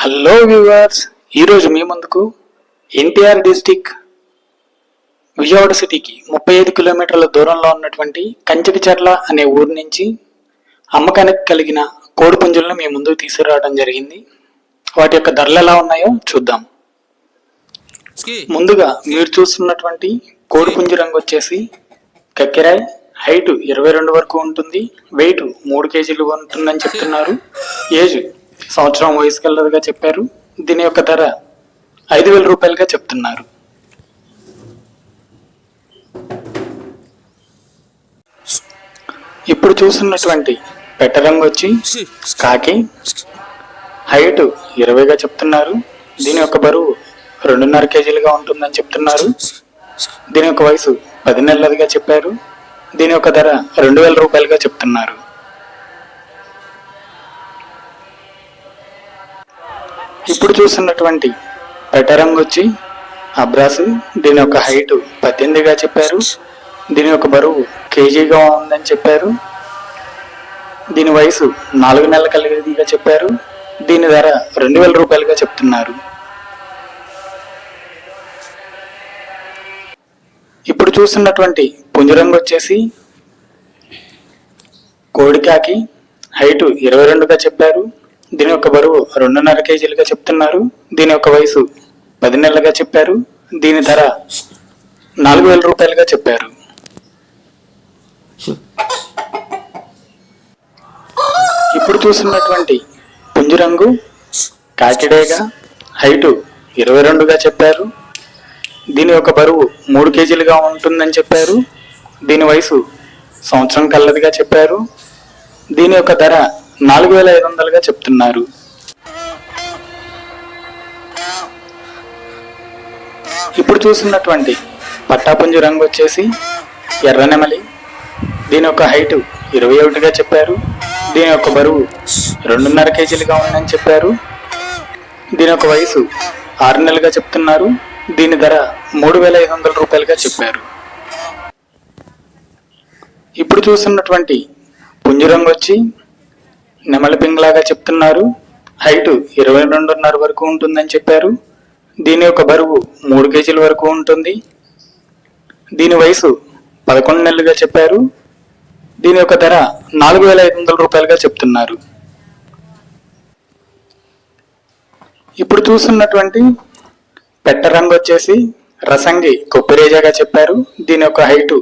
Hello viewers, ఈరోజు మీ ముందుకు NTR district Vijayawada సిటీకి 35 కిలోమీటర్ల దూరంలో ఉన్నటువంటి కంచకచర్ల అనే ఊరు నుంచి అమ్మకానికి కలిగిన కోడిపుంజులను మీ ముందుకు తీసుకురావడం జరిగింది. వాటి యొక్క ధరలు ఎలా ఉన్నాయో చూద్దాం. ముందుగా మీరు చూస్తున్నటువంటి కోడిపుంజు రంగు వచ్చేసి కక్కెరాయ్, హైట్ 22 వరకు ఉంటుంది, వెయిట్ 3 కేజీలు ఉంటుందని చెప్తున్నారు. ఏజ్ సంవత్సరం వయసు కలదుగా చెప్పారు. దీని యొక్క ధర 5,000 రూపాయలుగా చెప్తున్నారు. ఇప్పుడు చూస్తున్నటువంటి పెట్టరంగు వచ్చి కాకి, హైట్ 20గా చెప్తున్నారు. దీని యొక్క బరువు 2.5 కేజీలుగా ఉంటుందని చెప్తున్నారు. దీని యొక్క వయసు 10 నెలలుగా చెప్పారు. దీని యొక్క ధర 2,000 రూపాయలుగా చెప్తున్నారు. ఇప్పుడు చూస్తున్నటువంటి పెట్టరంగు వచ్చి అబ్రాసు. దీని యొక్క హైట్ 18గా చెప్పారు. దీని యొక్క బరువు కేజీగా ఉందని చెప్పారు. దీని వయసు 4 నెలల కలిగిగా చెప్పారు. దీని ధర 2,000 రూపాయలుగా చెప్తున్నారు. ఇప్పుడు చూస్తున్నటువంటి పుంజరంగు వచ్చేసి కోడికాకి, హైట్ 22గా చెప్పారు. దీని యొక్క బరువు 2.5 కేజీలుగా చెప్తున్నారు. దీని యొక్క వయసు 10 నెలలుగా చెప్పారు. దీని ధర 4,000 రూపాయలుగా చెప్పారు. ఇప్పుడు చూస్తున్నటువంటి పుంజురంగు కాకిడేగా, హైటు 22గా చెప్పారు. దీని యొక్క బరువు 3 కేజీలుగా ఉంటుందని చెప్పారు. దీని వయసు సంవత్సరం కల్లదిగా చెప్పారు. దీని యొక్క ధర 4,500గా చెప్తున్నారు. ఇప్పుడు చూస్తున్నటువంటి పట్టాపుంజు రంగు వచ్చేసి ఎర్రనెమలి. దీని యొక్క హైట్ 21గా చెప్పారు. దీని యొక్క బరువు 2.5 కేజీలుగా ఉందని చెప్పారు. దీని యొక్క వయసు 6 నెలలుగా చెప్తున్నారు. దీని ధర 3,500 రూపాయలుగా చెప్పారు. ఇప్పుడు చూస్తున్నటువంటి పుంజురంగు వచ్చి నెమలి పింగలాగా చెప్తున్నారు. హైట్ 22.5 వరకు ఉంటుందని చెప్పారు. దీని యొక్క బరువు 3 కేజీల వరకు ఉంటుంది. దీని వయసు 11 నెలలుగా చెప్పారు. దీని యొక్క ధర 4,500 రూపాయలుగా చెప్తున్నారు. ఇప్పుడు చూస్తున్నటువంటి పెట్టరంగు వచ్చేసి రసంగి కొప్పిరేజాగా చెప్పారు. దీని యొక్క హైటు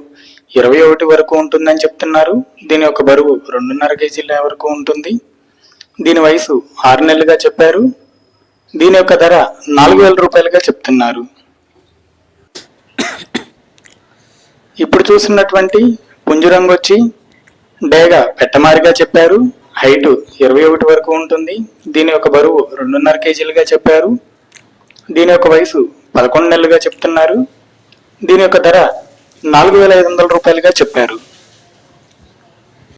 21 వరకు ఉంటుందని చెప్తున్నారు. దీని యొక్క బరువు 2.5 కేజీల వరకు ఉంటుంది. దీని వయసు 6 నెలలుగా చెప్పారు. దీని యొక్క ధర 4,000 రూపాయలుగా చెప్తున్నారు. ఇప్పుడు చూస్తున్నటువంటి పుంజురంగు వచ్చి డేగా పెట్టమారిగా చెప్పారు. హైటు 21 వరకు ఉంటుంది. దీని యొక్క బరువు 2.5 కేజీలుగా చెప్పారు. దీని యొక్క వయసు 11 నెలలుగా చెప్తున్నారు. దీని యొక్క ధర 4,500 రూపాయలుగా చెప్పారు.